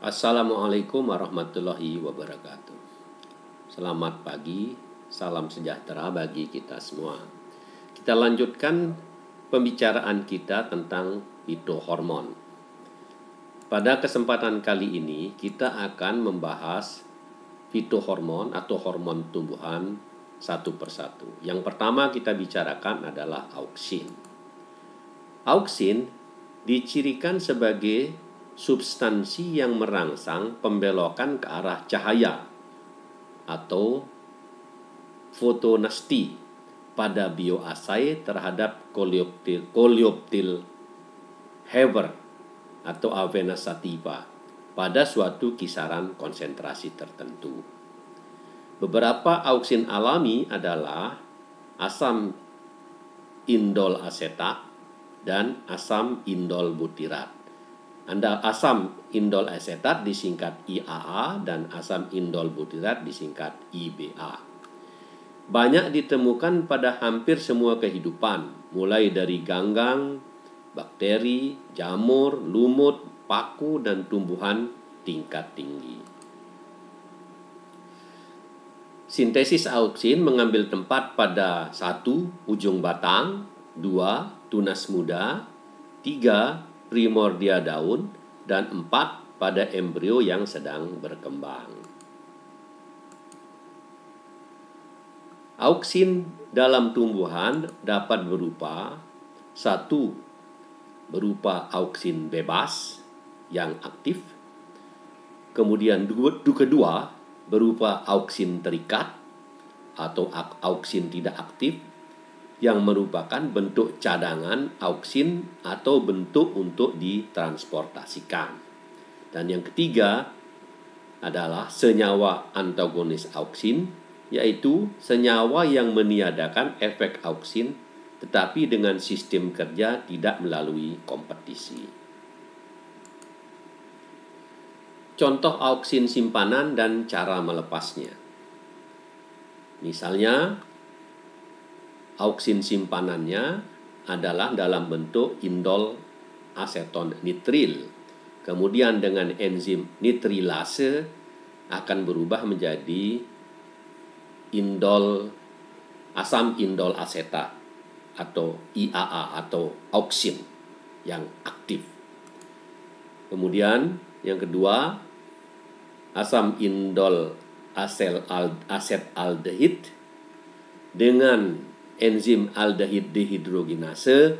Assalamualaikum warahmatullahi wabarakatuh. Selamat pagi, salam sejahtera bagi kita semua. Kita lanjutkan pembicaraan kita tentang fitohormon. Pada kesempatan kali ini kita akan membahas fitohormon atau hormon tumbuhan satu persatu. Yang pertama kita bicarakan adalah auksin. Auksin dicirikan sebagai substansi yang merangsang pembelokan ke arah cahaya atau fotonasti pada bioasai terhadap Coleoptile Haber atau Avena sativa pada suatu kisaran konsentrasi tertentu. Beberapa auksin alami adalah asam indol asetat dan asam indol butirat. Asam indol asetat disingkat IAA dan asam indol butirat disingkat IBA. Banyak ditemukan pada hampir semua kehidupan, mulai dari ganggang, bakteri, jamur, lumut, paku, dan tumbuhan tingkat tinggi. Sintesis auksin mengambil tempat pada 1. Ujung batang, 2. Tunas muda, 3. Primordia daun, dan 4 pada embrio yang sedang berkembang. Auksin dalam tumbuhan dapat berupa 1. Berupa auksin bebas yang aktif. Kemudian kedua berupa auksin terikat atau auksin tidak aktif yang merupakan bentuk cadangan auksin atau bentuk untuk ditransportasikan. Dan yang ketiga adalah senyawa antagonis auksin, yaitu senyawa yang meniadakan efek auksin tetapi dengan sistem kerja tidak melalui kompetisi. Contoh auksin simpanan dan cara melepasnya. Misalnya, auksin simpanannya adalah dalam bentuk indol aseton nitril. Kemudian dengan enzim nitrilase akan berubah menjadi asam indol asetat atau IAA atau auksin yang aktif. Kemudian yang kedua, asam indol asetaldehid dengan enzim aldehid dehidrogenase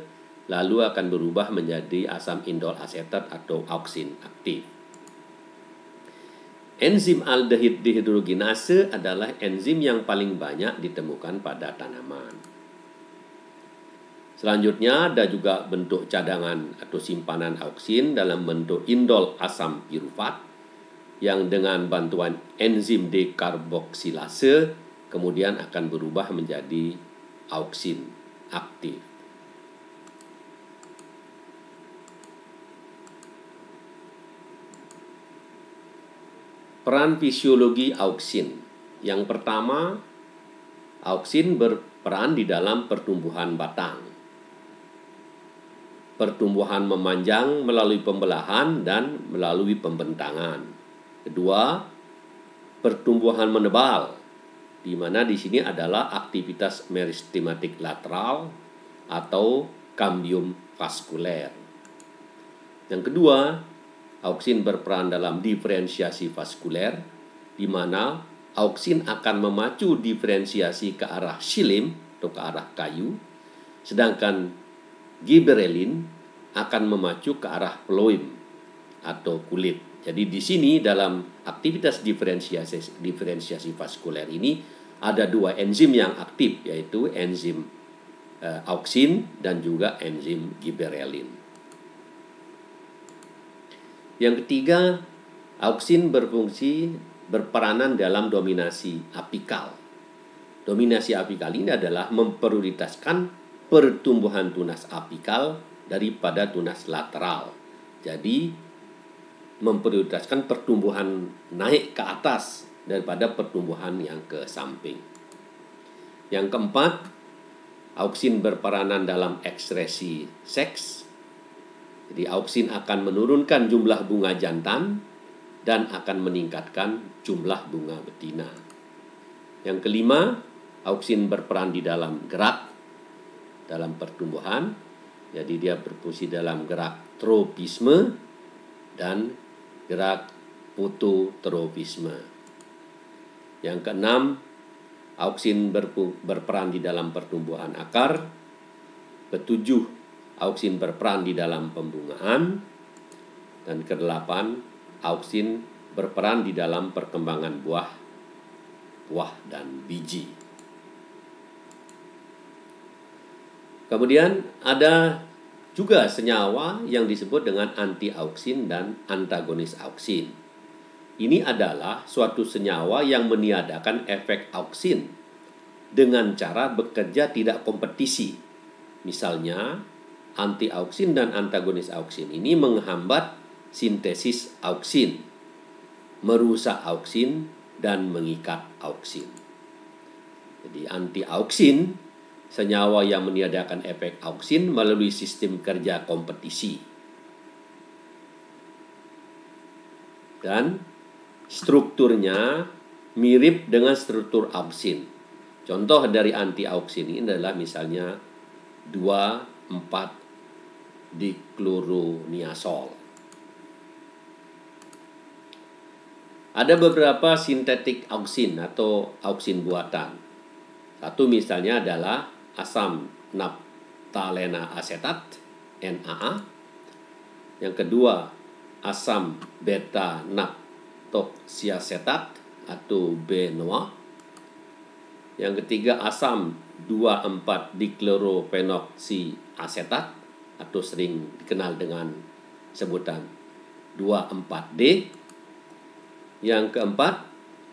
lalu akan berubah menjadi asam indol asetat atau auksin aktif. Enzim aldehid dehidrogenase adalah enzim yang paling banyak ditemukan pada tanaman. Selanjutnya ada juga bentuk cadangan atau simpanan auksin dalam bentuk indol asam pirufat yang dengan bantuan enzim dekarboksilase kemudian akan berubah menjadi auksin aktif. Peran fisiologi auksin. Yang pertama, auksin berperan di dalam pertumbuhan batang. Pertumbuhan memanjang melalui pembelahan dan melalui pembentangan. Kedua, pertumbuhan menebal, di mana di sini adalah aktivitas meristematik lateral atau kambium vaskuler. Yang kedua, auksin berperan dalam diferensiasi vaskuler, di mana auksin akan memacu diferensiasi ke arah xilem atau ke arah kayu, sedangkan gibberellin akan memacu ke arah phloem atau kulit. Jadi di sini dalam aktivitas diferensiasi vaskuler ini ada 2 enzim yang aktif, yaitu enzim auksin dan juga enzim gibberellin. Yang ketiga, auksin berperanan dalam dominasi apikal. Dominasi apikal ini adalah memprioritaskan pertumbuhan tunas apikal daripada tunas lateral. Jadi memprioritaskan pertumbuhan naik ke atas daripada pertumbuhan yang ke samping. Yang keempat, auksin berperanan dalam ekskresi seks. Jadi auksin akan menurunkan jumlah bunga jantan dan akan meningkatkan jumlah bunga betina. Yang kelima, auksin berperan di dalam gerak, dalam pertumbuhan. Jadi dia berfungsi dalam gerak tropisme dan gerak fototropisme. Yang keenam, auksin berperan di dalam pertumbuhan akar. Ketujuh, auksin berperan di dalam pembungaan. Dan kedelapan, auksin berperan di dalam perkembangan buah dan biji. Kemudian ada juga senyawa yang disebut dengan anti-auksin dan antagonis auksin. Ini adalah suatu senyawa yang meniadakan efek auksin dengan cara bekerja tidak kompetisi. Misalnya, anti-auksin dan antagonis auksin ini menghambat sintesis auksin, merusak auksin, dan mengikat auksin. Jadi anti-auksin, senyawa yang meniadakan efek auksin melalui sistem kerja kompetisi. Dan strukturnya mirip dengan struktur auksin. Contoh dari anti-auksin ini adalah misalnya 2,4-dikloroniazol. Ada beberapa sintetik auksin atau auksin buatan. Satu misalnya adalah asam naptalena asetat, NAA. Yang kedua, asam beta naptoksiasetat atau BNOA. Yang ketiga, asam 2,4-diklorofenoksiasetat atau sering dikenal dengan sebutan 2,4-D. Yang keempat,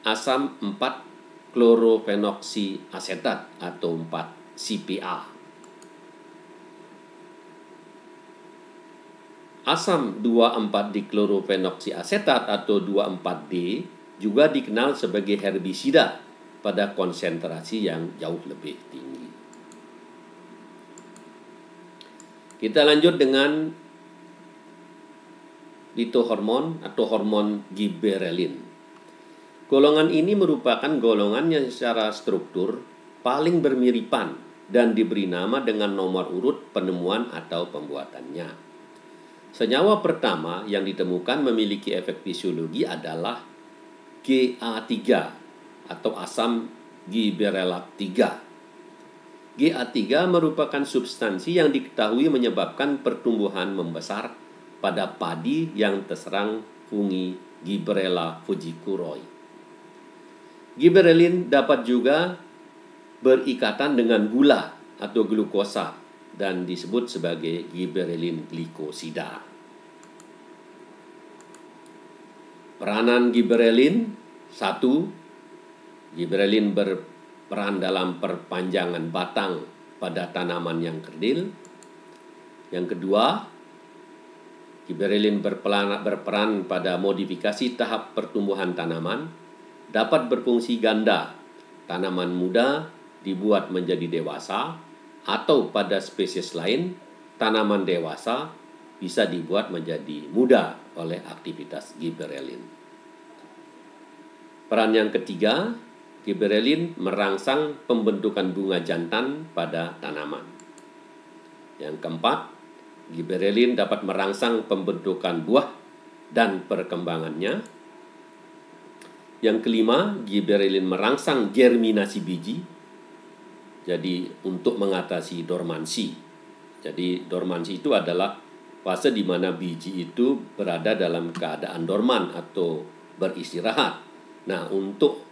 asam 4-klorofenoksiasetat atau 4-CPA. Asam 2,4-diklorofenoksiasetat atau 2,4-D juga dikenal sebagai herbisida pada konsentrasi yang jauh lebih tinggi. Kita lanjut dengan fitohormon atau hormon giberelin. Golongan ini merupakan golongan yang secara struktur paling bermiripan dan diberi nama dengan nomor urut penemuan atau pembuatannya. Senyawa pertama yang ditemukan memiliki efek fisiologi adalah GA3 atau asam giberelat 3. GA3 merupakan substansi yang diketahui menyebabkan pertumbuhan membesar pada padi yang terserang fungi Gibberella fujikuri. Giberelin dapat juga berikatan dengan gula atau glukosa dan disebut sebagai giberelin glikosida. Peranan giberelin: 1. Giberelin berperan dalam perpanjangan batang pada tanaman yang kerdil. Yang kedua, giberelin berperan pada modifikasi tahap pertumbuhan tanaman, dapat berfungsi ganda. Tanaman muda dibuat menjadi dewasa, atau pada spesies lain, tanaman dewasa bisa dibuat menjadi muda oleh aktivitas giberelin. Peran yang ketiga, giberelin merangsang pembentukan bunga jantan pada tanaman. Yang keempat, giberelin dapat merangsang pembentukan buah dan perkembangannya. Yang kelima, giberelin merangsang germinasi biji. Jadi untuk mengatasi dormansi. Jadi dormansi itu adalah fase di mana biji itu berada dalam keadaan dorman atau beristirahat. Nah, untuk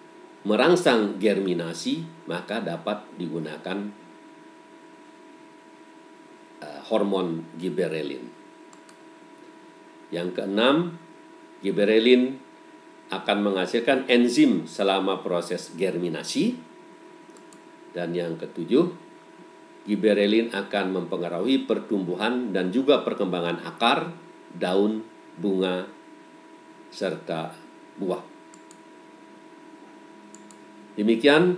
merangsang germinasi maka dapat digunakan hormon giberelin. Yang keenam, giberelin akan menghasilkan enzim selama proses germinasi. Dan yang ketujuh, giberelin akan mempengaruhi pertumbuhan dan juga perkembangan akar, daun, bunga, serta buah. Demikian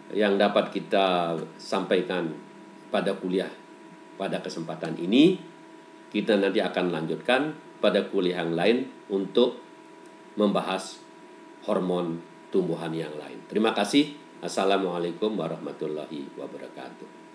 yang dapat kita sampaikan pada kuliah pada kesempatan ini. Kita nanti akan lanjutkan pada kuliah yang lain untuk membahas hormon tumbuhan yang lain. Terima kasih. Assalamualaikum warahmatullahi wabarakatuh.